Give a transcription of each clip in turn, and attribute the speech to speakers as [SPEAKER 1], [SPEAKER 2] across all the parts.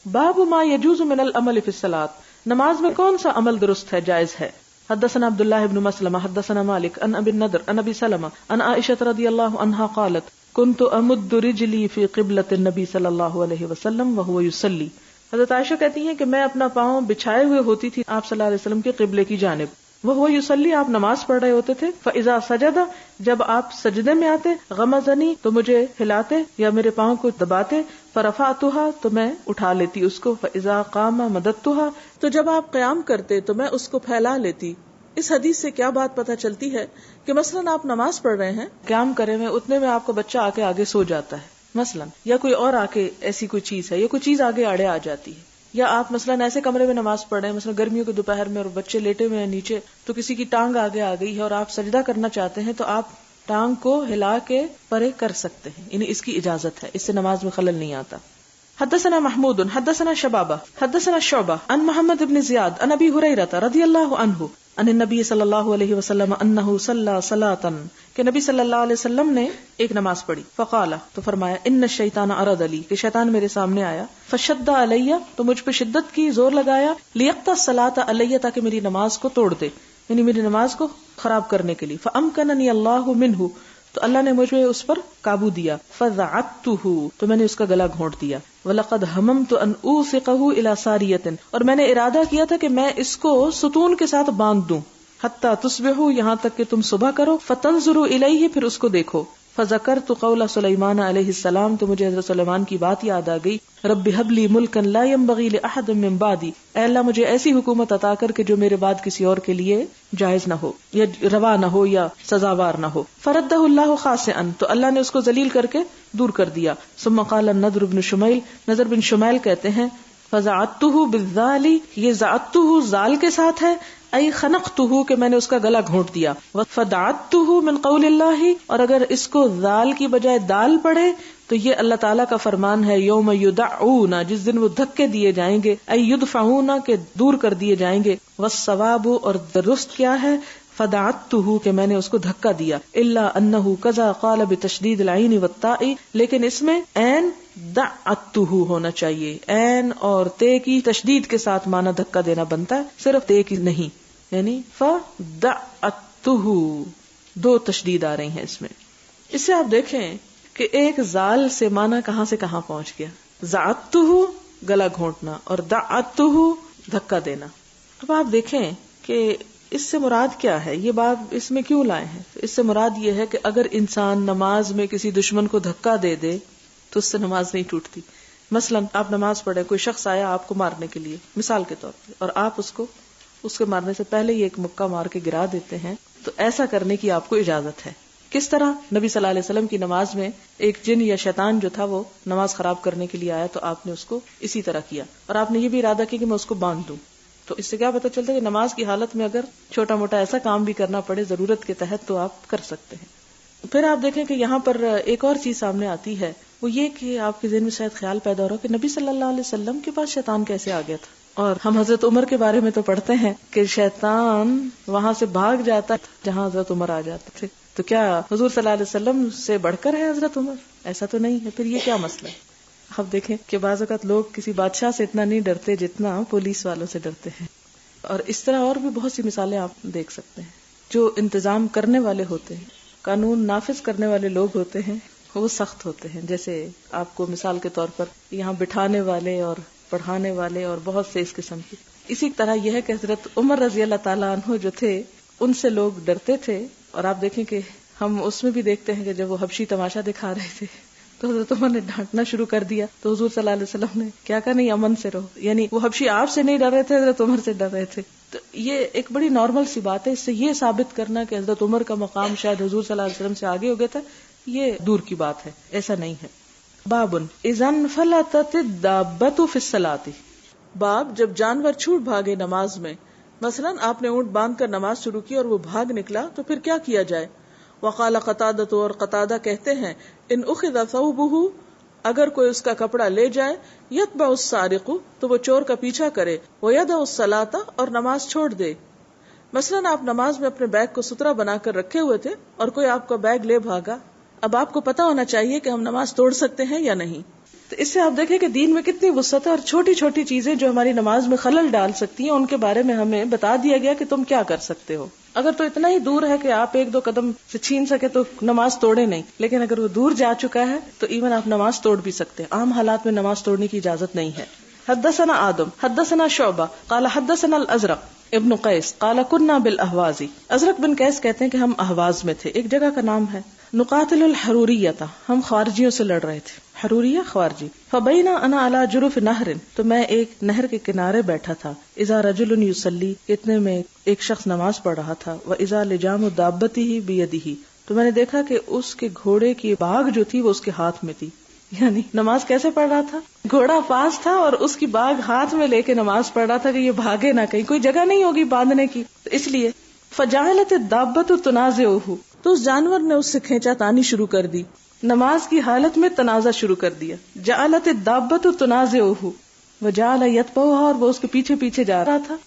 [SPEAKER 1] باب ما يجوز من العمل في الصلاة. نماز میں کون سا عمل درست ہے، جائز ہے. حدثنا عبد الله بن مسلمة حدثنا مالك عن ابي النضر عن ابي سلمة عن عائشة رضي الله عنها قالت كنت امد رجلي في قبلة النبي صلى الله عليه وسلم وهو يصلي. حضرت عائشہ کہتی ہیں کہ میں اپنا پاؤں بچھائے ہوئے ہوتی تھی آپ صلی اللہ علیہ وسلم کے قبلے کی جانب. وهو يصلي، آپ نماز پڑھ رہے ہوتے تھے. فاذا سجد، جب آپ سجدے میں آتے. غمزني، تو مجھے ہلاتے یا میرے پاؤں کو دباتے. فرفعتها، تو میں اٹھا لیتی اس کو. فاذا قام مددتها، تو جب آپ قیام کرتے تو میں اس کو پھیلا لیتی. اس حدیث سے کیا بات پتہ چلتی ہے کہ مثلاً آپ نماز پڑھ رہے ہیں، قیام کرے ہوئے، اتنے میں آپ کو بچہ آ کے آگے سو جاتا ہے مثلاً، یا کوئی اور آ کے ایسی کوئی چیز ہے یا کوئی چیز آگے آڑے آ جاتی ہے، یا آپ مثلاً ایسے کمرے میں نماز پڑھ رہے ہیں، مثلاً گرمیوں کے دوپہر میں اور بچے لیٹے ہوئے ہیں نیچے، تو کسی کی ٹانگ آگے آ گئی ہے اور آپ سجدہ کرنا چاہتے ہیں تو آپ ٹانگ کو ہلا کے پرے کر سکتے ہیں، یعنی اس کی اجازت ہے، اس سے نماز میں خلل نہیں آتا. حدثنا محمود حدثنا شبابہ حدثنا شعبہ عن محمد بن زیاد عن ابی ہریرہ رضی اللہ عنہ عن النبی صلی اللہ علیہ وسلم انہ صلی صلاۃ، کہ نبی صلی اللہ علیہ وسلم نے ایک نماز پڑھی. فقال، تو فرمایا، ان الشیطان عرض لی، کہ شیطان میرے سامنے آیا. فشد علی، تو مجھ پہ شدت کی، زور لگایا. لیقطع الصلاۃ علی، تاکہ میری نماز کو توڑ دے، یعنی میری نماز کو خراب کرنے کے لیے. فامکننی اللہ منہ، تو اللہ نے مجھے اس پر قابو دیا. فضعتہ، تو میں نے اس کا گلا گھونٹ دیا. وَلَقَدْ هَمَمْتُ أَنْ أُوثِقَهُ إِلَى سَارِيَةٍ، اور میں نے ارادہ کیا تھا کہ میں اس کو ستون کے ساتھ باندھ دوں. حَتَّى تُصْبِحُوا، یہاں تک کہ تم صبح کرو. فَتَنْظُرُوا إِلَيْهِ، پھر اس کو دیکھو. فَذَكَرْتُ قَوْلَ سُلَيْمَانَ علیہ السلام، تو مجھے حضرت سلیمان کی بات یاد آ گئی. رَبِّ هَبْ لِي مُلْكًا لَا يَنبَغِي لِأَحَدٍ مِّن بَعْدِي، اے اللہ مجھے ایسی حکومت عطا کر کہ جو میرے بعد کسی اور کے لیے جائز نہ ہو یا روا نہ ہو یا سزاوار نہ ہو. فَرَدَّهُ اللَّهُ خَاسِئًا، تو اللہ نے اس کو ذلیل کر کے دور کر دیا. ثم قال النضر بن شمیل، نضر بن شمیل کہتے ہیں، فَزَعَدْتُهُ بِالذَّالِ، یہ زَعَدْتُهُ زال کے ساتھ ہے، ای خنقتہ، کہ میں نے اس کا گلا گھونٹ دیا. فدعتہ من قول اللہ، اور اگر اس کو ذال کی بجائے دال پڑھے تو یہ اللہ تعالیٰ کا فرمان ہے، یوم یدعون، جس دن وہ دھکے دیے جائیں گے، ای یدفعون، کہ دور کر دیے جائیں گے. والصواب، اور درست کیا ہے، فدعتہ، کہ میں نے اس کو دھکا دیا. الا انہ کذا قال بتشدید العین والتاء، لیکن اس میں عین دعتہ ہونا چاہیے، عین اور تے کی تشدید کے ساتھ معنی دھکا دینا بنتا ہے، صرف تے کی نہیں، یعنی فدعتہ، دو تشدید آ رہی ہیں اس میں. اس سے آپ دیکھیں کہ ایک زال سے معنی کہاں سے کہاں پہنچ گیا. زعتہ گلا گھونٹنا اور دعتہ دھکا دینا. اب آپ دیکھیں کہ اس سے مراد کیا ہے، یہ بات اس میں کیوں لائے ہیں. اس سے مراد یہ ہے کہ اگر انسان نماز میں کسی دشمن کو دھکا دے دے تو اس سے نماز نہیں ٹوٹتی. مثلا آپ نماز پڑھے، کوئی شخص آیا آپ کو مارنے کے لیے مثال کے طور پہ، اور آپ اس کے مارنے سے پہلے ہی ایک مکہ مار کے گرا دیتے ہیں، تو ایسا کرنے کی آپ کو اجازت ہے. کس طرح؟ نبی صلی اللہ علیہ وسلم کی نماز میں ایک جن یا شیطان جو تھا وہ نماز خراب کرنے کے لیے آیا، تو آپ نے اس کو اسی طرح کیا، اور آپ نے یہ بھی ارادہ کیا کہ میں اس کو باندھ دوں. تو اس سے کیا پتہ چلتا ہے کہ نماز کی حالت میں اگر چھوٹا موٹا ایسا کام بھی کرنا پڑے ضرورت کے تحت تو آپ کر سکتے ہیں. پھر آپ دیکھیں کہ یہاں پر ایک اور چیز سامنے آتی ہے، وہ یہ کہ آپ کے ذہن میں شاید خیال پیدا ہو رہا کہ نبی صلی اللہ علیہ وسلم کے پاس شیطان کیسے آ گیا تھا. اور ہم حضرت عمر کے بارے میں تو پڑھتے ہیں کہ شیطان وہاں سے بھاگ جاتا جہاں حضرت عمر آ جاتے تھے. تو کیا حضور صلی اللہ علیہ وسلم سے بڑھ کر ہے حضرت عمر؟ ایسا تو نہیں ہے. پھر یہ کیا مسئلہ ہے؟ اب دیکھیں کہ بعض اوقات لوگ کسی بادشاہ سے اتنا نہیں ڈرتے جتنا پولیس والوں سے ڈرتے ہیں. اور اس طرح اور بھی بہت سی مثالیں آپ دیکھ سکتے ہیں. جو انتظام کرنے والے ہوتے ہیں، قانون نافذ کرنے والے لوگ ہوتے ہیں، وہ سخت ہوتے ہیں. جیسے آپ کو مثال کے طور پر یہاں بٹھانے والے اور پڑھانے والے اور بہت سے اس قسم کی. اسی طرح یہ ہے کہ حضرت عمر رضی اللہ تعالیٰ عنہ جو تھے ان سے لوگ ڈرتے تھے. اور آپ دیکھیں کہ ہم اس میں بھی دیکھتے ہیں کہ جب وہ حبشی تماشا دکھا رہے تھے تو حضرت عمر نے ڈانٹنا شروع کر دیا، تو حضور صلی اللہ علیہ وسلم نے کیا کہا، نہیں امن سے رہو. یعنی وہ حبشی آپ سے نہیں ڈر رہے تھے، حضرت عمر سے ڈر رہے تھے. تو یہ ایک بڑی نارمل سی بات ہے. اس سے یہ ثابت کرنا کہ حضرت عمر کا مقام شاید حضور صلی اللہ علیہ وسلم سے آگے ہو گیا تھا، یہ دور کی بات ہے، ایسا نہیں ہے. باب اذا انفلتت الدابۃ فی الصلاۃ، باب جب جانور چھوٹ بھاگے نماز میں. مثلا آپ نے اونٹ باندھ کر نماز شروع کی اور وہ بھاگ نکلا تو پھر کیا کیا جائے. وقال قتادہ، اور قتادہ کہتے ہیں، ان اخذ ثوبہ، اگر کوئی اس کا کپڑا لے جائے، یتبع السارق، تو وہ چور کا پیچھا کرے، ویدع الصلاۃ، اور نماز چھوڑ دے. مثلا آپ نماز میں اپنے بیگ کو سترا بنا کر رکھے ہوئے تھے اور کوئی آپ کا بیگ لے بھاگا. اب آپ کو پتا ہونا چاہیے کہ ہم نماز توڑ سکتے ہیں یا نہیں. تو اس سے آپ دیکھیں کہ دین میں کتنی وسعت ہے، اور چھوٹی چھوٹی چیزیں جو ہماری نماز میں خلل ڈال سکتی ہیں ان کے بارے میں ہمیں بتا دیا گیا کہ تم کیا کر سکتے ہو. اگر تو اتنا ہی دور ہے کہ آپ ایک دو قدم سے چھین سکے تو نماز توڑے نہیں، لیکن اگر وہ دور جا چکا ہے تو ایون آپ نماز توڑ بھی سکتے ہیں. عام حالات میں نماز توڑنے کی اجازت نہیں ہے. حدثنا آدم حدثنا شعبہ قال حدثنا الازرق ابن قیس قال كنا بالاهواز. ازرق بن قیس کہتے ہیں کہ ہم اہواز میں تھے، ایک جگہ کا نام ہے. نقاتل الحروریہ، ہم خوارجیوں سے لڑ رہے تھے. حروریہ خوارجی. فبینا انا علی جرف نہر، تو میں ایک نہر کے کنارے بیٹھا تھا. اذا رجل یصلی، اتنے میں ایک شخص نماز پڑھ رہا تھا. واذا لجام دابته بیدہ، تو میں نے دیکھا کہ اس کے گھوڑے کی باگ جو تھی وہ اس کے ہاتھ میں تھی. یعنی نماز کیسے پڑھ رہا تھا؟ گھوڑا پاس تھا اور اس کی باگ ہاتھ میں لے کے نماز پڑھ رہا تھا کہ یہ بھاگے نہ، کہیں کوئی جگہ نہیں ہوگی باندھنے کی، تو اس لیے. فجعلت الدابۃ تنازعه، تو اس جانور نے اس سے کھینچا تانی شروع کر دی. نماز کی حالت میں تنازع شروع کر دیا. جعلت الدابۃ تنازعه وجعل يتبعها، اور وہ اس کے پیچھے پیچھے جا رہا تھا.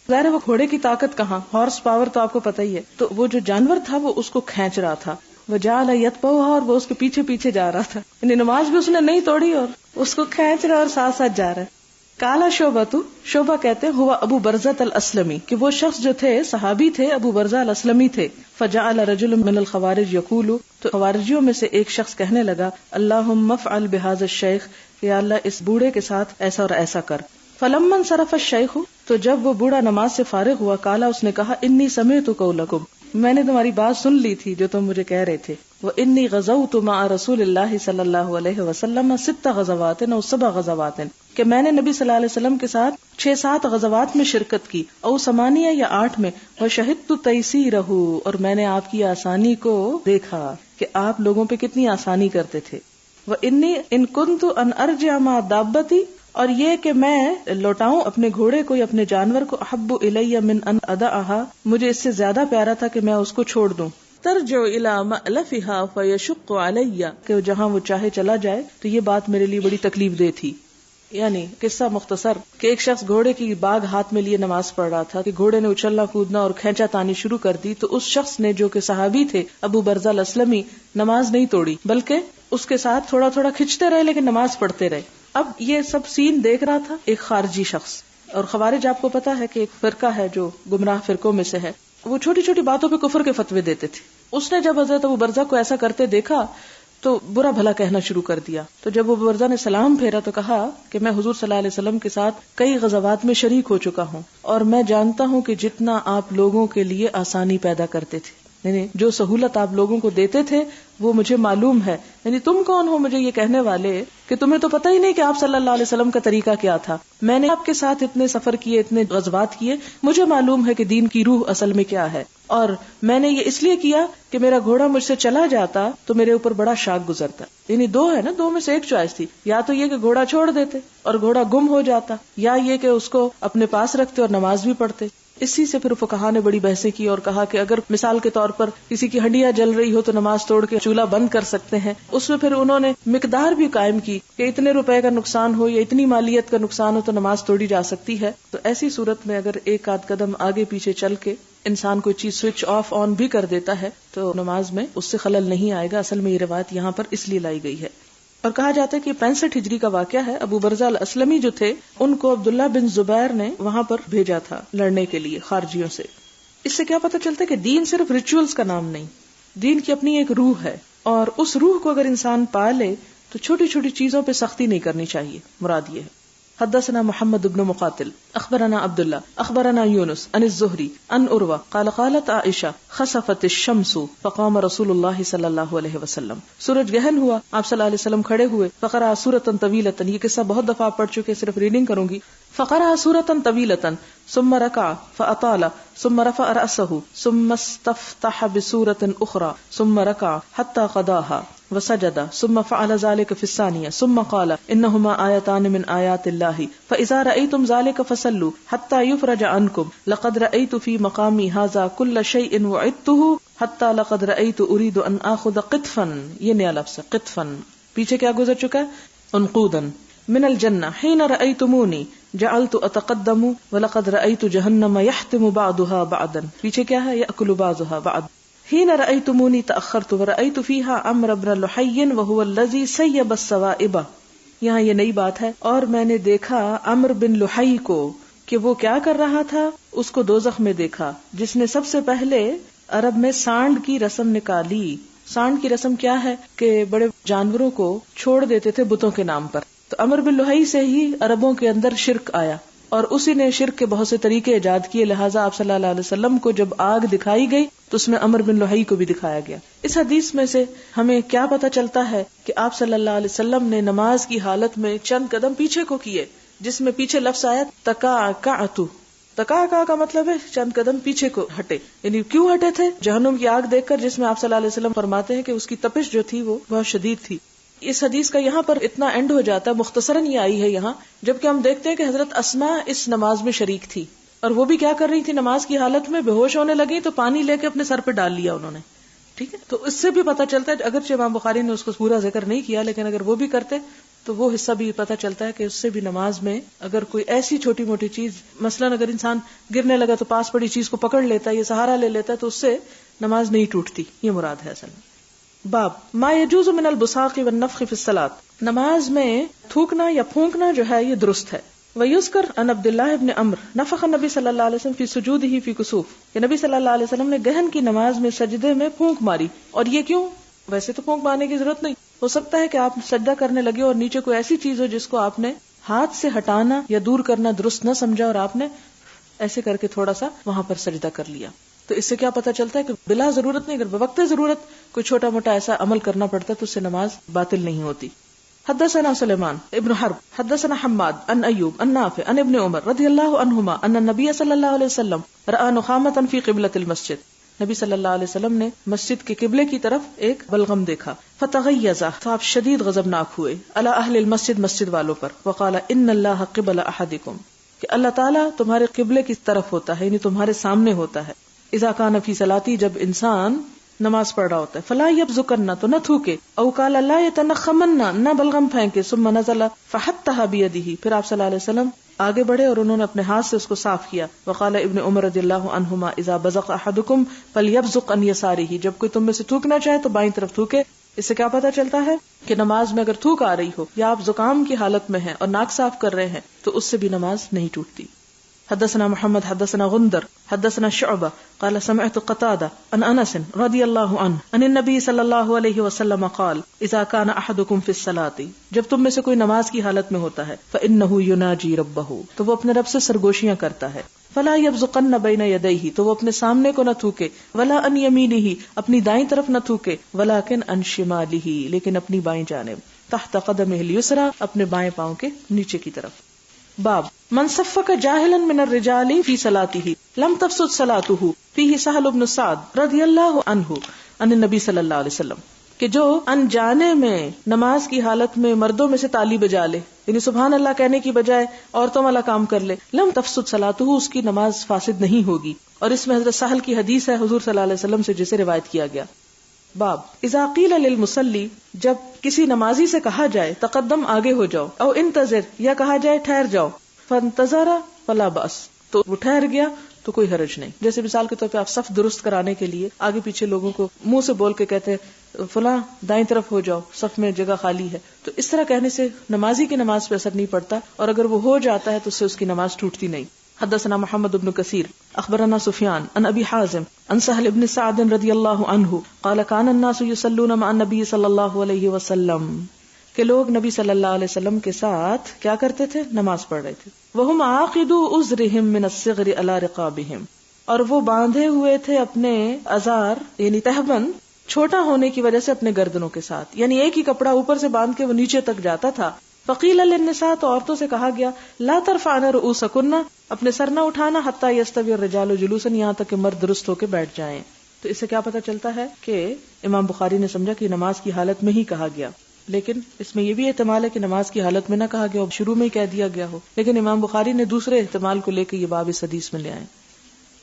[SPEAKER 1] ظاہر ہے وہ گھوڑے کی طاقت کہاں، ہارس پاور تو آپ کو پتہ ہی ہے، تو وہ جو جانور تھا وہ اس کو کھینچ رہا تھا. وجعل يتبعها، اور وہ اس کے پیچھے پیچھے جا رہا تھا. یعنی نماز بھی اس نے نہیں توڑی اور اس کو کھینچ رہا اور ساتھ ساتھ جا رہا ہے. کالا شعبہ، شعبہ کہتے ہیں ہوا ابو برزۃ الاسلمی، کہ وہ شخص جو تھے صحابی تھے، ابو برزہ الاسلمی تھے. فجعل رجل من الخوارج یقول، تو خوارجیوں میں سے ایک شخص کہنے لگا اللہم افعل بہذا الشیخ، یا اللہ اس بوڑھے کے ساتھ ایسا اور ایسا کر. فلما انصرف الشیخ، تو جب وہ بوڑھا نماز سے فارغ ہوا، کالا اس نے کہا انی سمعت قولکم، میں نے تمہاری بات سن لی تھی جو تم مجھے کہہ رہے تھے. وانی غزوت مع رسول اللہ صلی اللہ علیہ وسلم 6 غزوات او 7 غزوات، کہ میں نے نبی صلی اللہ علیہ وسلم کے ساتھ 6-7 غزوات میں شرکت کی. او 8 یا 8 میں. وشہدت تیسیرہ، اور میں نے آپ کی آسانی کو دیکھا کہ آپ لوگوں پہ کتنی آسانی کرتے تھے. وانی ان کنت ان ارجع مع دابتی، اور یہ کہ میں لوٹاؤں اپنے گھوڑے کو یا اپنے جانور کو، احب الی من ان ادعها، مجھے اس سے زیادہ پیارا تھا کہ میں اس کو چھوڑ دوں. ترجع الی مألفها فیشق علی، کہ جہاں وہ چاہے چلا جائے تو یہ بات میرے لیے بڑی تکلیف دہ تھی. یعنی قصہ مختصر کہ ایک شخص گھوڑے کی باگ ہاتھ میں لیے نماز پڑھ رہا تھا کہ گھوڑے نے اچھلنا کودنا اور کھینچا تانی شروع کر دی. تو اس شخص نے جو کہ صحابی تھے ابو برزہ الاسلمی، نماز نہیں توڑی بلکہ اس کے ساتھ تھوڑا تھوڑا کھنچتے رہے لیکن نماز پڑھتے رہے. اب یہ سب سین دیکھ رہا تھا ایک خارجی شخص. اور خوارج آپ کو پتا ہے کہ ایک فرقہ ہے جو گمراہ فرقوں میں سے ہے، وہ چھوٹی چھوٹی باتوں پہ کفر کے فتوے دیتے تھے. اس نے جب حضرت ابو برزہ کو ایسا کرتے دیکھا تو برا بھلا کہنا شروع کر دیا. تو جب ابو برزہ نے سلام پھیرا تو کہا کہ میں حضور صلی اللہ علیہ وسلم کے ساتھ کئی غزوات میں شریک ہو چکا ہوں، اور میں جانتا ہوں کہ جتنا آپ لوگوں کے لیے آسانی پیدا کرتے تھے، یعنی جو سہولت آپ لوگوں کو دیتے تھے وہ مجھے معلوم ہے. یعنی تم کون ہو مجھے یہ کہنے والے کہ تمہیں تو پتہ ہی نہیں کہ آپ صلی اللہ علیہ وسلم کا طریقہ کیا تھا. میں نے آپ کے ساتھ اتنے سفر کیے، اتنے غزوات کیے، مجھے معلوم ہے کہ دین کی روح اصل میں کیا ہے. اور میں نے یہ اس لیے کیا کہ میرا گھوڑا مجھ سے چلا جاتا تو میرے اوپر بڑا شاک گزرتا. یعنی 2 ہے نا، 2 میں سے ایک چوائس تھی، یا تو یہ کہ گھوڑا چھوڑ دیتے اور گھوڑا گم ہو جاتا، یا یہ کہ اس کو اپنے پاس رکھتے اور نماز بھی پڑھتے. اسی سے پھر فقہا نے بڑی بحثیں کی اور کہا کہ اگر مثال کے طور پر کسی کی ہڈیاں جل رہی ہو تو نماز توڑ کے چولہا بند کر سکتے ہیں. اس میں پھر انہوں نے مقدار بھی قائم کی کہ اتنے روپے کا نقصان ہو یا اتنی مالیت کا نقصان ہو تو نماز توڑی جا سکتی ہے. تو ایسی صورت میں اگر ایک آدھ قدم آگے پیچھے چل کے انسان کوئی چیز سوئچ آف آن بھی کر دیتا ہے تو نماز میں اس سے خلل نہیں آئے گا. اصل میں یہ روایت یہاں پر اس لیے لائی گئی ہے. اور کہا جاتا ہے کہ 65 ہجری کا واقعہ ہے. ابو برزہ الاسلمی جو تھے ان کو عبداللہ بن زبیر نے وہاں پر بھیجا تھا لڑنے کے لیے خارجیوں سے. اس سے کیا پتہ چلتا ہے کہ دین صرف ریچولز کا نام نہیں، دین کی اپنی ایک روح ہے، اور اس روح کو اگر انسان پالے تو چھوٹی چھوٹی چیزوں پہ سختی نہیں کرنی چاہیے. مراد یہ ہے. حدثنا محمد بن مقاتل اخبرنا عبداللہ اخبرنا یونس عن الزہری عن عروہ قال قالت عائشہ خسفت الشمس فقام رسول اللہ صلی اللہ علیہ وسلم. سورج گہن ہوا، آپ صلی اللہ علیہ وسلم کھڑے ہوئے. فقرأ سورۃ طویلۃ، یہ قصہ بہت دفعہ پڑھ چکے، صرف ریڈنگ کروں گی. فقرأ سورۃ طویلۃ ثم رکع فاطال ثم رفع رأسه ثم استفتح بسورۃ اخرى ثم رکع حتى قضاها وسجد ثم فعل ذلك في الثانية ثم قال إنهما آيتان من آيات الله فإذا رأيتم ذلك فصلوا حتى يفرج عنكم لقد رأيت في مقامي هذا كل شيء وعدته حتى لقد رأيت أريد أن آخذ قطفا، یہ نیا لفظ ہے قطفا، پیچھے کیا گزر چکا ہے، انقودا من الجنة حين رأيتموني جعلت أتقدم ولقد رأيت جهنم يحتم بعضها بعضا، پیچھے کیا ہے، يأكل بعضها بعض. حين رأيتموني تأخرت ورأيت فيها عمرو بن لحي وهو الذي سيب السوائب. یہاں یہ نئی بات ہے. اور میں نے دیکھا عمر بن لحی کو کہ وہ کیا کر رہا تھا، اس کو دوزخ میں دیکھا جس نے سب سے پہلے عرب میں سانڈ کی رسم نکالی. سانڈ کی رسم کیا ہے کہ بڑے جانوروں کو چھوڑ دیتے تھے بتوں کے نام پر. تو عمر بن لحی سے ہی عربوں کے اندر شرک آیا اور اسی نے شرک کے بہت سے طریقے ایجاد کیے. لہٰذا آپ صلی اللہ علیہ وسلم کو جب آگ دکھائی گئی تو اس میں عمر بن لحی کو بھی دکھایا گیا. اس حدیث میں سے ہمیں کیا پتہ چلتا ہے کہ آپ صلی اللہ علیہ وسلم نے نماز کی حالت میں چند قدم پیچھے کو کیے، جس میں پیچھے لفظ آیا تکاکعتو. تکاکا کا مطلب ہے چند قدم پیچھے کو ہٹے. یعنی کیوں ہٹے تھے؟ جہنم کی آگ دیکھ کر، جس میں آپ صلی اللہ علیہ وسلم فرماتے ہیں کہ اس کی تپش جو تھی وہ بہت شدید تھی. اس حدیث کا یہاں پر اتنا اینڈ ہو جاتا ہے، مختصراً یہ آئی ہے یہاں، جبکہ ہم دیکھتے ہیں کہ حضرت اسماء اس نماز میں شریک تھی اور وہ بھی کیا کر رہی تھی، نماز کی حالت میں بے ہوش ہونے لگی تو پانی لے کے اپنے سر پہ ڈال لیا انہوں نے. ٹھیک ہے، تو اس سے بھی پتہ چلتا ہے، اگرچہ امام بخاری نے اس کو پورا ذکر نہیں کیا، لیکن اگر وہ بھی کرتے تو وہ حصہ بھی پتہ چلتا ہے کہ اس سے بھی نماز میں اگر کوئی ایسی چھوٹی موٹی چیز، مثلاً اگر انسان گرنے لگا تو پاس پڑی چیز کو پکڑ لیتا ہے یا سہارا لے لیتا ہے تو اس سے نماز نہیں ٹوٹتی. یہ مراد ہے اصل میں. باب ما یجوز من البصاق والنفخ فی الصلاۃ. نماز میں تھوکنا یا پھونکنا جو ہے یہ درست ہے. ویذکر ان عبد اللہ ابن عمرو نفخ النبی صلی اللہ علیہ وسلم فی سجودہ فی کسوف، کہ نبی صلی اللہ علیہ وسلم نے گہن کی نماز میں سجدے میں پھونک ماری. اور یہ کیوں؟ ویسے تو پھونک مارنے کی ضرورت نہیں، ہو سکتا ہے کہ آپ سجدہ کرنے لگے اور نیچے کوئی ایسی چیز ہو جس کو آپ نے ہاتھ سے ہٹانا یا دور کرنا درست نہ سمجھا اور آپ نے ایسے کر کے تھوڑا سا وہاں پر سجدہ کر لیا. تو اس سے کیا پتہ چلتا ہے کہ بلا ضرورت نہیں، اگر بوقت ضرورت کوئی چھوٹا موٹا ایسا عمل کرنا پڑتا ہے تو اس سے نماز باطل نہیں ہوتی. حدثنا سلیمان ابن حرب حدثنا حماد عن ایوب عن نافع عن ابن عمر رضی اللہ عنہما ان النبی صلی اللہ علیہ وسلم رأى نخامة فی قبلۃ المسجد. نبی صلی اللہ علیہ وسلم نے مسجد کے قبلے کی طرف ایک بلغم دیکھا. فتغیظ، تو آپ شدید غضبناک ہوئے، علی اہل المسجد، مسجد والوں پر. وقال ان اللہ قبل احدکم، کہ اللہ تعالیٰ تمہارے قبلے کی طرف ہوتا ہے، یعنی تمہارے سامنے ہوتا ہے. اذا کان فی صلاتی، جب انسان نماز پڑھ رہا ہوتا ہے. فلا یبزقن، تو نہ تھوکے. او قال لا یتنخمن، نہ بلغم پھینکے. ثم نزل فحتها بیدہ، پھر آپ صلی اللہ علیہ وسلم آگے بڑھے اور انہوں نے اپنے ہاتھ سے اس کو صاف کیا. وقال ابن عمر رضی اللہ عنہما اذا بزق احدکم فلیبزق عن یسارہ، جب کوئی تم میں سے تھوکنا چاہے تو بائیں طرف تھوکے. اس سے کیا پتہ چلتا ہے کہ نماز میں اگر تھوک آ رہی ہو یا آپ زکام کی حالت میں ہیں اور ناک صاف کر رہے ہیں تو اس سے بھی نماز نہیں ٹوٹتی. حدثنا محمد حدثنا غندر حدثنا شعبہ قال سمعت قتادہ عن انس رضی اللہ عنہ عن النبی صلی اللہ علیہ وسلم قال اذا كان احدكم في الصلاة، جب تم میں سے کوئی نماز کی حالت میں ہوتا ہے، فانه يناجي ربه، تو وہ اپنے رب سے سرگوشیاں کرتا ہے. فلا يبزقن بين يديه، تو وہ اپنے سامنے کو نہ تھوکے. ولا عن يمينه، اپنی دائیں طرف نہ تھوکے. ولكن عن شماله، لیکن اپنی بائیں جانب. تحت قدمه اليسرى، اپنے بائیں پاؤں کے نیچے کی طرف. باب من صفق جاہلا من الرجال فی صلاته لم تفسد صلاته، فیہ سہل بن سعد رضی اللہ عنہ عن النبی صلی اللہ علیہ وسلم، کہ جو انجانے میں نماز کی حالت میں مردوں میں سے تالی بجا لے، یعنی سبحان اللہ کہنے کی بجائے عورتوں والا کام کر لے، لم تفسد صلاته، اس کی نماز فاسد نہیں ہوگی. اور اس میں حضرت سہل کی حدیث ہے حضور صلی اللہ علیہ وسلم سے جسے روایت کیا گیا. باب اذا قیل للمصلی، جب کسی نمازی سے کہا جائے تقدم، آگے ہو جاؤ، او انتظر، یا کہا جائے ٹھہر جاؤ، فانتظر فلا باس، تو وہ ٹھہر گیا تو کوئی حرج نہیں. جیسے مثال کے طور پہ آپ صف درست کرانے کے لیے آگے پیچھے لوگوں کو منہ سے بول کے کہتے ہیں فلاں دائیں طرف ہو جاؤ، صف میں جگہ خالی ہے، تو اس طرح کہنے سے نمازی کی نماز پہ اثر نہیں پڑتا، اور اگر وہ ہو جاتا ہے تو اس سے اس کی نماز ٹوٹتی نہیں. حدثنا محمد بن کثیر اخبرنا سفیان عن ابی حازم عن سہل بن سعد رضی اللہ عنہ قال كان الناس يصلون مع النبي صلی اللہ علیہ وسلم، کہ لوگ نبی صلی اللہ علیہ وسلم کے ساتھ کیا کرتے تھے، نماز پڑھ رہے تھے. وہم عاقدوا ازرهم من الصغر على رقابهم، اور وہ باندھے ہوئے تھے اپنے ازار یعنی تہبند چھوٹا ہونے کی وجہ سے اپنے گردنوں کے ساتھ، یعنی ایک ہی کپڑا اوپر سے باندھ کے وہ نیچے تک جاتا تھا. فقیل للنساء، تو عورتوں سے کہا گیا، لا ترفعن رؤوسکن، اپنے سر نہ اٹھانا، حتی یستوی الرجال جلوسا، یہاں تک کہ مرد درست ہو کے بیٹھ جائیں. تو اس سے کیا پتہ چلتا ہے کہ امام بخاری نے سمجھا کہ نماز کی حالت میں ہی کہا گیا، لیکن اس میں یہ بھی احتمال ہے کہ نماز کی حالت میں نہ کہا گیا، شروع میں ہی کہہ دیا گیا ہو، لیکن امام بخاری نے دوسرے احتمال کو لے کے یہ باب اس حدیث میں لے آئے.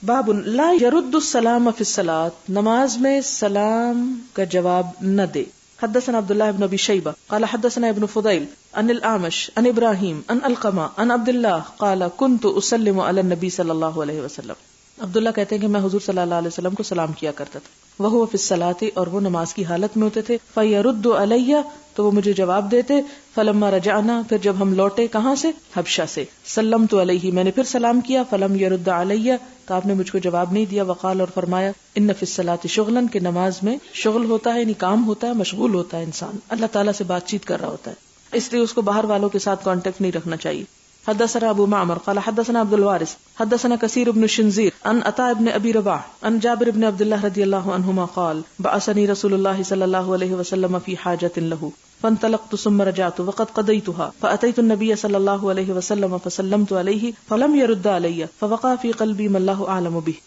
[SPEAKER 1] باب لا يرد السلام فی الصلاۃ، نماز میں سلام کا جواب نہ دے. حدثنا عبداللہ بن ابی شیبہ قال حدثنا ابن فضیل عن الاعمش عن ابراہیم عن القمہ عن عبداللہ قال كنت اسلم علی النبی صلی اللہ علیہ وسلم. عبداللہ کہتے ہیں کہ میں حضور صلی اللہ علیہ وسلم کو سلام کیا کرتا تھا. وہو فی الصلاۃ، اور وہ نماز کی حالت میں ہوتے تھے، فیرد علی، تو وہ مجھے جواب دیتے، فلما رجعنا، پھر جب ہم لوٹے کہاں سے؟ حبشہ سے، سلمت علیہ، میں نے پھر سلام کیا، فلم یرد علی، تو آپ نے مجھ کو جواب نہیں دیا، وقال، اور فرمایا، ان فی الصلاۃ شغلا، کہ نماز میں شغل ہوتا ہے، یعنی کام ہوتا ہے، مشغول ہوتا ہے انسان، اللہ تعالیٰ سے بات چیت کر رہا ہوتا ہے، اس لیے اس کو باہر والوں کے ساتھ کانٹیکٹ نہیں رکھنا چاہیے. حدثنا ابو معمر قال حدثنا عبد الوارث حدثنا كثير بن شنزير عن عطاء بن ابي رباح عن جابر بن عبد الله رضي الله عنهما قال بعثني رسول الله صلى الله عليه وسلم في حاجة له فانطلقت ثم رجعت وقد قضيتها فأتيت النبي صلى الله عليه وسلم فسلمت عليه فلم يرد علي فوقع في قلبي ما الله أعلم به.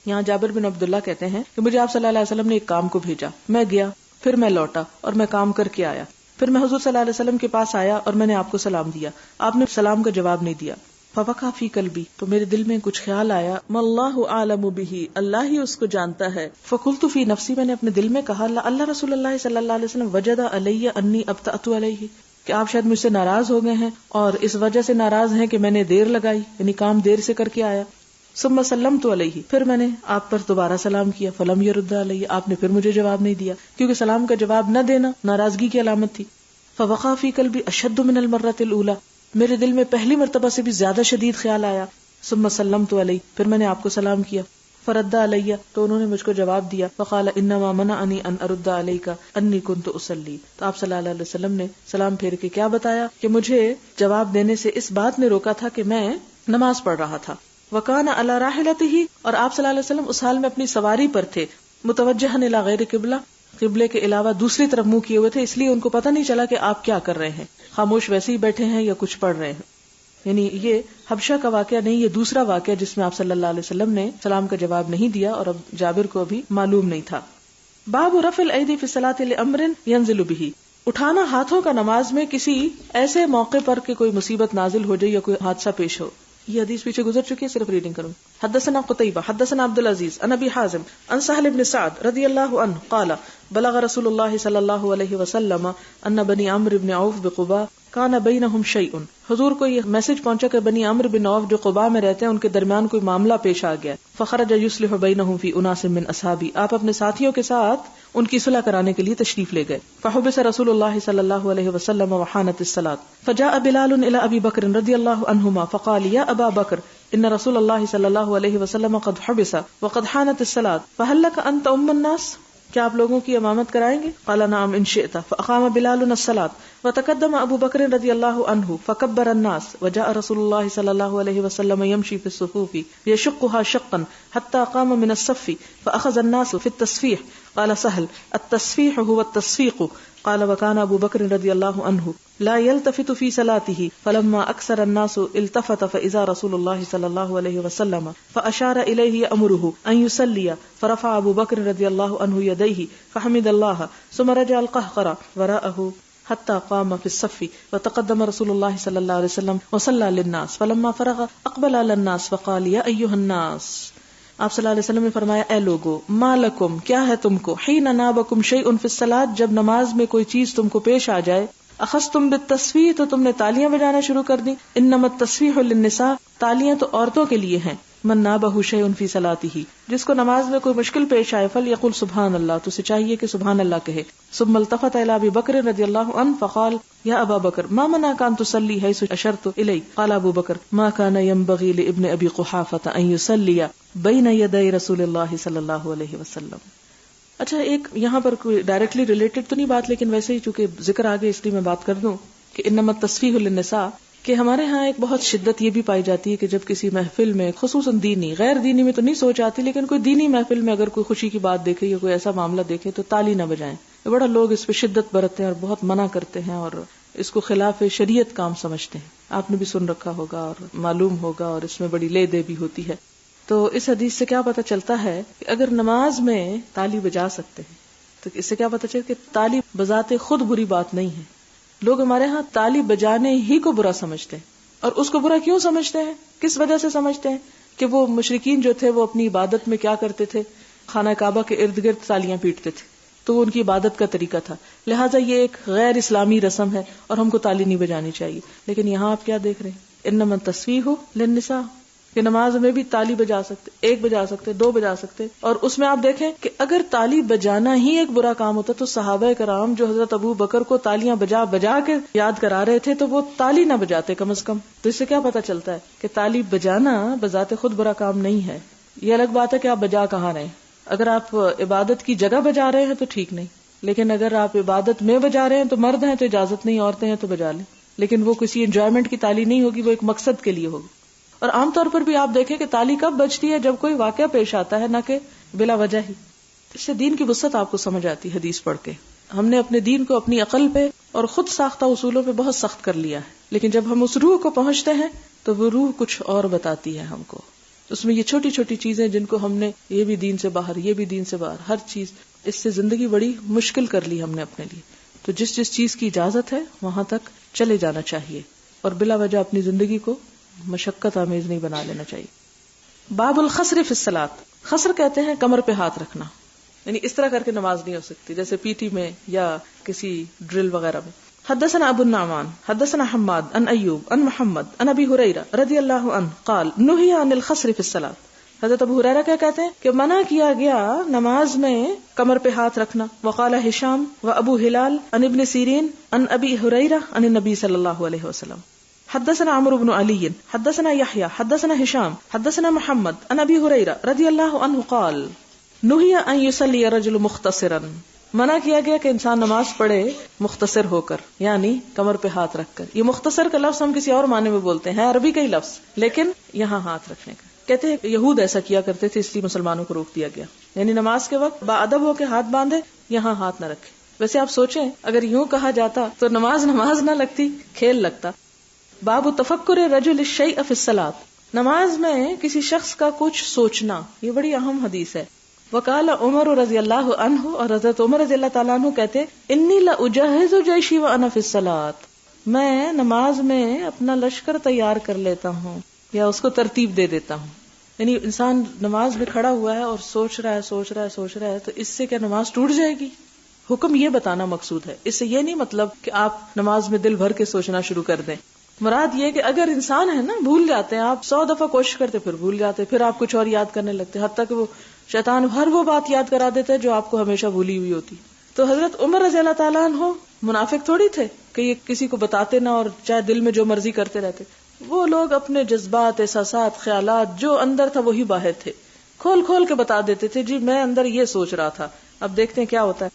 [SPEAKER 1] یہاں جابر بن عبداللہ کہتے ہیں کہ مجھے آپ صلی اللہ علیہ وسلم نے ایک کام کو بھیجا، میں گیا، پھر میں لوٹا اور میں کام کر کے آیا، پھر میں حضور صلی اللہ علیہ وسلم کے پاس آیا اور میں نے آپ کو سلام دیا، آپ نے سلام کا جواب نہیں دیا. فوقع فی قلبی، تو میرے دل میں کچھ خیال آیا، ما اللہ اعلم بہ، اللہ ہی اس کو جانتا ہے. فقلت فی نفسی، میں نے اپنے دل میں کہا، اللہ رسول اللہ صلی اللہ علیہ وسلم وجد علی انی ابطأت علیہ، کہ آپ شاید مجھ سے ناراض ہو گئے ہیں اور اس وجہ سے ناراض ہیں کہ میں نے دیر لگائی، یعنی کام دیر سے کر کے آیا. ثم سلمت علیہ، پھر میں نے آپ پر دوبارہ سلام کیا، فلم یرد علیہ، آپ نے پھر مجھے جواب نہیں دیا، کیونکہ سلام کا جواب نہ دینا ناراضگی کی علامت تھی. فوقع فی قلبی اشد من المرۃ الاولی، میرے دل میں پہلی مرتبہ سے بھی زیادہ شدید خیال آیا. ثم سلمت علیہ، پھر میں نے آپ کو سلام کیا. فرد علیہ، تو انہوں نے مجھ کو جواب دیا. فقال انما منعنی ان ارد علیک انی کنت اصلی، تو آپ صلی اللہ علیہ وسلم نے سلام پھیر کے کیا بتایا کہ مجھے جواب دینے سے اس بات نے روکا تھا کہ میں نماز پڑھ رہا تھا. وکان علی راحلتہ، اور آپ صلی اللہ علیہ وسلم اس حال میں اپنی سواری پر تھے، متوجہا الی غیر قبلہ، قبلے کے علاوہ دوسری طرف منہ کیے ہوئے تھے، اس لیے ان کو پتہ نہیں چلا کہ آپ کیا کر رہے ہیں، خاموش ویسے ہی بیٹھے ہیں یا کچھ پڑھ رہے ہیں. یعنی یہ حبشہ کا واقعہ نہیں، یہ دوسرا واقعہ جس میں آپ صلی اللہ علیہ وسلم نے سلام کا جواب نہیں دیا اور اب جابر کو ابھی معلوم نہیں تھا. باب رفع الایدی فی الصلاۃ لامر ینزل بہ، اٹھانا ہاتھوں کا نماز میں کسی ایسے موقع پر کہ کوئی مصیبت نازل ہو جائے یا کوئی حادثہ پیش ہو. یہ حدیث پیچھے گزر چکی ہے، صرف ریڈنگ کروں. حدثنا قتیبہ حدثنا عبد العزیز عن ابی حازم عن سہل بن سعد رضی اللہ عنہ قال بلغ رسول اللہ صلی اللہ علیہ وسلم ان بنی عمرو بن عوف بقباء کان بینہم شیء، حضور کو یہ میسج پہنچا کہ بنی عمرو بن عوف جو قباء میں رہتے ہیں ان کے درمیان کوئی معاملہ پیش آ گیا. فخرج یصلح بینہم فی اناس من اصحابی، آپ اپنے ساتھیوں کے ساتھ ان کی صلح کرانے کے لیے تشریف لے گئے. فحبس رسول اللہ صلی اللہ علیہ وسلم وحانت الصلاۃ فجاء بلال الی ابی بکر رضی اللہ عنہما فقال یا ابا بکر ان رسول اللہ صلی اللہ علیہ وسلم قد حبس وقد حانت الصلاۃ فهل لك ان تؤم الناس، کیا آپ لوگوں کی امامت کرائیں گے؟ قال نعم ان شئت. فاقام بلال الصلاۃ وتقدم ابو بکر رضی اللہ عنہ فکبر الناس وجاء رسول اللہ صلی اللہ علیہ وسلم يمشي في الصفوف يشقها شقا حتى قام من الصف فاخذ الناس في التصفيح. قال سهل التصفيح هو التصفيق. قال وكان ابو بکر رضی اللہ عنہ لا يلتفت في صلاته فلما اكثر الناس التفت فاذا رسول الله صلی اللہ علیہ وسلم فاشار اليه يأمره ان يصلي فرفع ابو بکر رضی اللہ عنہ يديه فحمد الله ثم رجع القهقرة وراءه حتى قام في الصف وتقدم رسول الله صلی اللہ علیہ وسلم وصلى للناس فلما فرغ اقبل على الناس فقال يا ايها الناس، آپ صلی اللہ علیہ وسلم نے فرمایا اے لوگو، ما لکم، کیا ہے تم کو، حین نابکم شیء فی الصلاۃ، جب نماز میں کوئی چیز تم کو پیش آ جائے، اخذتم بالتصفیح، تو تم نے تالیاں بجانا شروع کر دی. انما التصفیح للنساء، تالیاں تو عورتوں کے لیے ہیں. من نابہ شیء فی صلاتہ، جس کو نماز میں کوئی مشکل پیش آئے، فلیقل سبحان اللہ، تو اسے چاہیے کہ سبحان اللہ کہے. ثم التفت الی ابی بکر رضی اللہ عنہ فقال یا ابا بکر ما منعک ان تصلی حیث اشرت الیک؟ قال ابو بکر ما کان ینبغی لابن ابی قحافۃ ان یصلی بین یدی رسول اللہ صلی اللہ علیہ وسلم. اچھا، ایک یہاں پر کوئی ڈائریکٹلی ریلیٹڈ تو نہیں بات، لیکن ویسے ہی چونکہ ذکر آگے اس لیے میں بات کر دوں کہ انما التصفیح للنساء، کہ ہمارے ہاں ایک بہت شدت یہ بھی پائی جاتی ہے کہ جب کسی محفل میں، خصوصاً دینی، غیر دینی میں تو نہیں سوچ آتی، لیکن کوئی دینی محفل میں اگر کوئی خوشی کی بات دیکھے یا کوئی ایسا معاملہ دیکھے تو تالی نہ بجائیں. بڑا لوگ اس پہ شدت برتتے ہیں اور بہت منع کرتے ہیں اور اس کو خلاف شریعت کام سمجھتے ہیں. آپ نے بھی سن رکھا ہوگا اور معلوم ہوگا، اور اس میں بڑی لے دے بھی ہوتی ہے. تو اس حدیث سے کیا پتہ چلتا ہے کہ اگر نماز میں تالی بجا سکتے ہیں تو اس سے کیا پتہ چلتا ہے کہ تالی بذات خود بری بات نہیں ہے. لوگ ہمارے ہاں تالی بجانے ہی کو برا سمجھتے ہیں. اور اس کو برا کیوں سمجھتے ہیں؟ کس وجہ سے سمجھتے ہیں؟ کہ وہ مشرکین جو تھے وہ اپنی عبادت میں کیا کرتے تھے؟ خانہ کعبہ کے ارد گرد تالیاں پیٹتے تھے، تو وہ ان کی عبادت کا طریقہ تھا، لہٰذا یہ ایک غیر اسلامی رسم ہے اور ہم کو تالی نہیں بجانی چاہیے. لیکن یہاں آپ کیا دیکھ رہے ہیں؟ انما التصفیح للنساء، کہ نماز میں بھی تالی بجا سکتے، 1 بجا سکتے، 2 بجا سکتے. اور اس میں آپ دیکھیں کہ اگر تالی بجانا ہی ایک برا کام ہوتا تو صحابہ کرام جو حضرت ابو بکر کو تالیاں بجا بجا کے یاد کرا رہے تھے تو وہ تالی نہ بجاتے کم از کم. تو اس سے کیا پتا چلتا ہے کہ تالی بجانا بذات خود برا کام نہیں ہے. یہ الگ بات ہے کہ آپ بجا کہاں رہے ہیں. اگر آپ عبادت کی جگہ بجا رہے ہیں تو ٹھیک نہیں، لیکن اگر آپ عبادت میں بجا رہے ہیں تو مرد ہیں تو اجازت نہیں، عورتیں ہیں تو بجا لیں، لیکن وہ کسی انجوائمنٹ کی تالی نہیں ہوگی، وہ ایک مقصد کے لیے ہوگی. اور عام طور پر بھی آپ دیکھیں کہ تالی کب بجتی ہے جب کوئی واقعہ پیش آتا ہے، نہ کہ بلا وجہ ہی. اس سے دین کی وسعت آپ کو سمجھ آتی حدیث پڑھ کے. ہم نے اپنے دین کو اپنی عقل پہ اور خود ساختہ اصولوں پہ بہت سخت کر لیا ہے، لیکن جب ہم اس روح کو پہنچتے ہیں تو وہ روح کچھ اور بتاتی ہے ہم کو. اس میں یہ چھوٹی چھوٹی چیزیں جن کو ہم نے یہ بھی دین سے باہر، یہ بھی دین سے باہر، ہر چیز، اس سے زندگی بڑی مشکل کر لی ہم نے اپنے لیے. تو جس جس چیز کی اجازت ہے وہاں تک چلے جانا چاہیے اور بلا وجہ اپنی زندگی کو مشقت آمیز نہیں بنا لینا چاہیے. باب الخصر فی الصلاۃ. خصر کہتے ہیں کمر پہ ہاتھ رکھنا، یعنی اس طرح کر کے نماز نہیں ہو سکتی جیسے پی ٹی میں یا کسی ڈرل وغیرہ میں. حدثنا ابو النعمان حدثنا حماد عن ایوب عن محمد عن ابی ہریرہ رضی اللہ عنہ قال نہی عن الخصر فی الصلاۃ. حضرت ابو ہریرہ کیا کہتے ہیں کہ منع کیا گیا نماز میں کمر پہ ہاتھ رکھنا. وقال ہشام و ابو ہلال عن ابن سیرین عن ابی ہریرہ عن النبی صلی اللہ علیہ وسلم. حدثنا عمرو بن علی حدثنا یحیی حدثنا ہشام حدثنا محمد عن ابی ہریرہ رضی اللہ عنہ قال نہی ان یصلی الرجل مختصرا. منع کیا گیا کہ انسان نماز پڑھے مختصر ہو کر، یعنی کمر پہ ہاتھ رکھ کر. یہ مختصر کا لفظ ہم کسی اور معنی میں بولتے ہیں، عربی کا ہی لفظ، لیکن یہاں ہاتھ رکھنے کا. کہتے ہیں یہود ایسا کیا کرتے تھے اس لیے مسلمانوں کو روک دیا گیا، یعنی نماز کے وقت باادب ہو کے ہاتھ باندھے، یہاں ہاتھ نہ رکھے. ویسے آپ سوچیں اگر یوں کہا جاتا تو نماز نہ لگتی، کھیل لگتا. باب تفکر الرجل الشیء فی الصلاۃ. نماز میں کسی شخص کا کچھ سوچنا، یہ بڑی اہم حدیث ہے. وقال عمر رضی اللہ عنہ، اور حضرت عمر رضی اللہ تعالیٰ عنہ کہتے انی لاجہز جیشی وانا فی الصلاۃ. میں نماز میں اپنا لشکر تیار کر لیتا ہوں یا اس کو ترتیب دے دیتا ہوں. یعنی انسان نماز میں کھڑا ہوا ہے اور سوچ رہا ہے تو اس سے کیا نماز ٹوٹ جائے گی؟ حکم یہ بتانا مقصود ہے. اس سے یہ نہیں مطلب کہ آپ نماز میں دل بھر کے سوچنا شروع کر دیں. مراد یہ کہ اگر انسان ہے نا بھول جاتے ہیں، آپ 100 دفعہ کوشش کرتے پھر بھول جاتے، پھر آپ کچھ اور یاد کرنے لگتے، حتیٰ کہ وہ شیطان ہر وہ بات یاد کرا دیتا ہے جو آپ کو ہمیشہ بھولی ہوئی ہوتی. تو حضرت عمر رضی اللہ تعالیٰ عنہ منافق تھوڑی تھے کہ یہ کسی کو بتاتے نہ اور چاہے دل میں جو مرضی کرتے رہتے. وہ لوگ اپنے جذبات، احساسات، خیالات جو اندر تھا وہی باہر تھے، کھول کھول کے بتا دیتے تھے جی میں اندر یہ سوچ رہا تھا. اب دیکھتے ہیں کیا ہوتا ہے.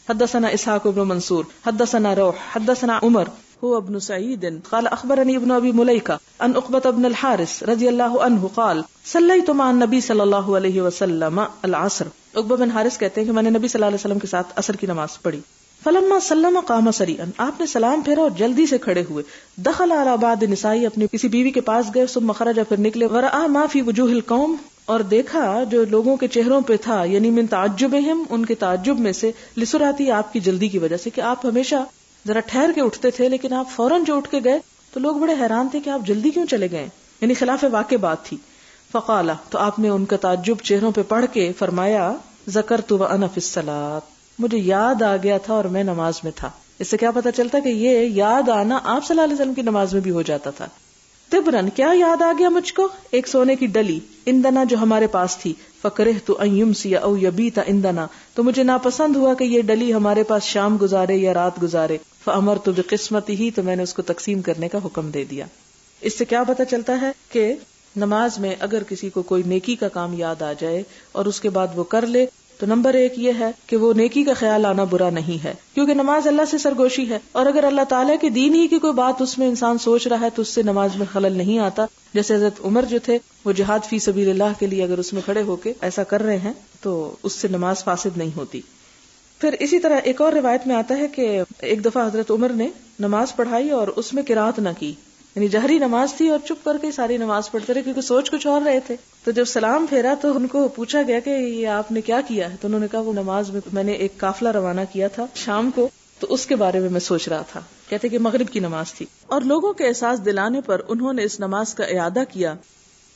[SPEAKER 1] حدثنا اسحاق بن منصور حدثنا روح حدثنا عمر هو ابن سعید قال اخبرني ابن ابي مليكة عن عقبة بن الحارث رضی اللہ عنہ قال صلیت مع النبی صلی اللہ علیہ وسلم العصر. عقبہ بن حارث کہتے ہیں کہ میں نے نبی صلی اللہ علیہ وسلم کے ساتھ عصر کی نماز پڑھی. فلما سلم قام سریعا، آپ نے سلام پھیرا اور جلدی سے کھڑے ہوئے. دخل على بعض نسائی، اپنی کسی بیوی کے پاس گئے. ثم خرج، پھر نکلے. ورأى ما في وجوه القوم، اور دیکھا جو لوگوں کے چہروں پہ تھا، یعنی من تعجبہم، ان کے تعجب میں سے، لسراتی، آپ کی جلدی کی وجہ سے کہ آپ ہمیشہ ذرا ٹھہر کے اٹھتے تھے لیکن آپ فوراً جو اٹھ کے گئے تو لوگ بڑے حیران تھے کہ آپ جلدی کیوں چلے گئے، یعنی خلاف واقع بات تھی. فقال، تو آپ نے ان کا تعجب چہروں پہ پڑھ کے فرمایا ذکرت وانا فی الصلاۃ، مجھے یاد آ گیا تھا اور میں نماز میں تھا. اس سے کیا پتا چلتا کہ یہ یاد آنا آپ صلی اللہ علیہ وسلم کی نماز میں بھی ہو جاتا تھا. تبرن، کیا یاد آ گیا مجھ کو، ایک سونے کی ڈلی، اندنا، جو ہمارے پاس تھی. فکرہت ان یمسی او یبیت اندنا، تو مجھے ناپسند ہوا کہ یہ ڈلی ہمارے پاس شام گزارے یا رات گزارے. فامرت بقسمتہ، تو میں نے اس کو تقسیم کرنے کا حکم دے دیا. اس سے کیا پتا چلتا ہے کہ نماز میں اگر کسی کو کوئی نیکی کا کام یاد آ جائے اور اس کے بعد وہ کر لے تو نمبر 1 یہ ہے کہ وہ نیکی کا خیال آنا برا نہیں ہے، کیونکہ نماز اللہ سے سرگوشی ہے. اور اگر اللہ تعالیٰ کے دین ہی کی کوئی بات اس میں انسان سوچ رہا ہے تو اس سے نماز میں خلل نہیں آتا. جیسے حضرت عمر جو تھے وہ جہاد فی سبیل اللہ کے لیے اگر اس میں کھڑے ہو کے ایسا کر رہے ہیں تو اس سے نماز فاسد نہیں ہوتی. پھر اسی طرح ایک اور روایت میں آتا ہے کہ ایک دفعہ حضرت عمر نے نماز پڑھائی اور اس میں قرات نہ کی، یعنی جہری نماز تھی اور چپ کر کے ساری نماز پڑھتے رہے کیونکہ سوچ کچھ اور رہے تھے. تو جب سلام پھیرا تو ان کو پوچھا گیا کہ یہ آپ نے کیا کیا ہے، تو انہوں نے کہا وہ نماز میں نے ایک قافلہ روانہ کیا تھا شام کو، تو اس کے بارے میں سوچ رہا تھا. کہتے کہ مغرب کی نماز تھی. اور لوگوں کے احساس دلانے پر انہوں نے اس نماز کا اعادہ کیا.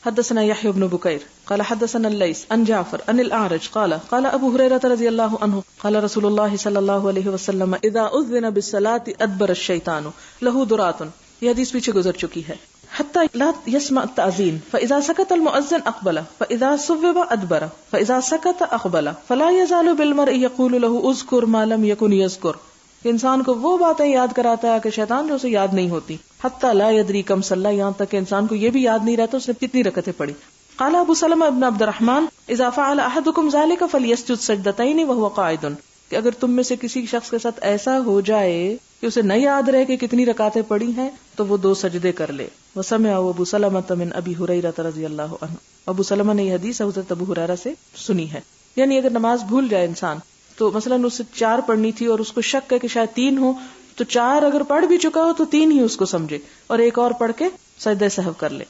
[SPEAKER 1] حدثنا يحيى بن بكير قال حدثنا الليث عن جعفر عن الأعرج قال قال ابو هريرة رضي الله عنه قال رسول الله صلى الله عليه وسلم اذا اذن بالصلاة ادبر الشيطان له درات. یہ حدیث پیچھے گزر چکی ہے. حتى لا يسمع التأذين فإذا سكت المؤذن أقبل فإذا صوب أدبر فإذا سكت أقبل فلا يزال بالمرء يقول له اذكر ما لم يكن يذكر. کہ انسان کو وہ باتیں یاد کراتا ہے کہ شیطان جو اسے یاد نہیں ہوتی. حتی لا یدری کم صلی، یہاں تک کہ انسان کو یہ بھی یاد نہیں رہتا اس نے کتنی رکعتیں پڑھی. قال ابو سلمہ ابن عبد الرحمن اذا فعل احدكم ذلك فليسجد سجدتين وهو قاعد، کہ اگر تم میں سے کسی شخص کے ساتھ ایسا ہو جائے کہ اسے نہ یاد رہے کہ کتنی رکعتیں پڑھی ہیں تو وہ 2 سجدے کر لے. وسمع ابو سلمہ من ابی ہریرہ رضی اللہ عنہ، ابو سلمہ نے یہ حدیث حضرت ابو ہریرہ سے سنی ہے. یعنی اگر نماز بھول جائے انسان تو مثلاً اسے 4 پڑھنی تھی اور اس کو شک ہے کہ شاید 3 ہو، تو 4 اگر پڑھ بھی چکا ہو تو 3 ہی اس کو سمجھے اور ایک اور پڑھ کے سجدہ سہو کر لے.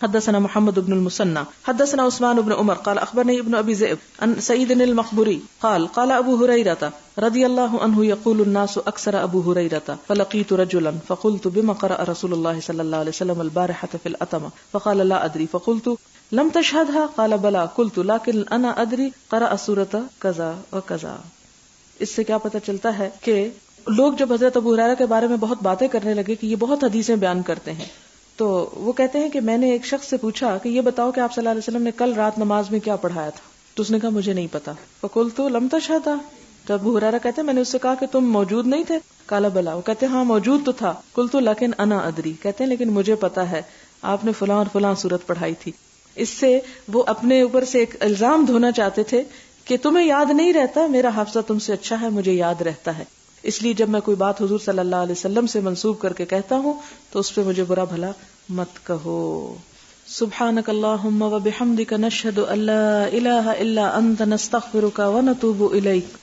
[SPEAKER 1] حدثنا محمد بن المثنى حدثنا عثمان بن عمر قال اخبرني ابن ابي ذئب عن سعيد المقبري قال قال ابو هريره رضي الله عنه يقول الناس اكثر ابو هريره فلقيت رجلا فقلت بما قرأ رسول الله صلى الله عليه وسلم البارحة في الأتمة فقال لا ادري فقلت لم تشهدها قال بلى قلت لكن انا ادري قرأ سورة كذا وكذا. اس سے کیا پتہ چلتا ہے کہ لوگ جب حضرت ابو ہریرہ کے بارے میں بہت باتیں کرنے لگے کہ یہ بہت حدیثیں بیان کرتے ہیں، تو وہ کہتے ہیں کہ میں نے ایک شخص سے پوچھا کہ یہ بتاؤ کہ آپ صلی اللہ علیہ وسلم نے کل رات نماز میں کیا پڑھایا تھا، تو اس نے کہا مجھے نہیں پتا. فقلت لم تشهد، تو ابو ہریرہ کہتے ہیں میں نے اس سے کہا کہ تم موجود نہیں تھے؟ قال بلا، وہ کہتے ہیں ہاں موجود تو تھا. قلت لیکن انا ادری، کہتے ہیں لیکن مجھے پتا ہے آپ نے فلاں اور فلاں سورت پڑھائی تھی. اس سے وہ اپنے اوپر سے ایک الزام دھونا چاہتے تھے کہ تمہیں یاد نہیں رہتا، میرا حافظہ تم سے اچھا ہے، مجھے یاد رہتا ہے. اس لیے جب میں کوئی بات حضور صلی اللہ علیہ وسلم سے منسوب کر کے کہتا ہوں تو اس پہ مجھے برا بھلا مت کہو. سبحانک اللہم و بحمدک نشہد ان لا الہ الا انت نستغفرک و نتوب الیک.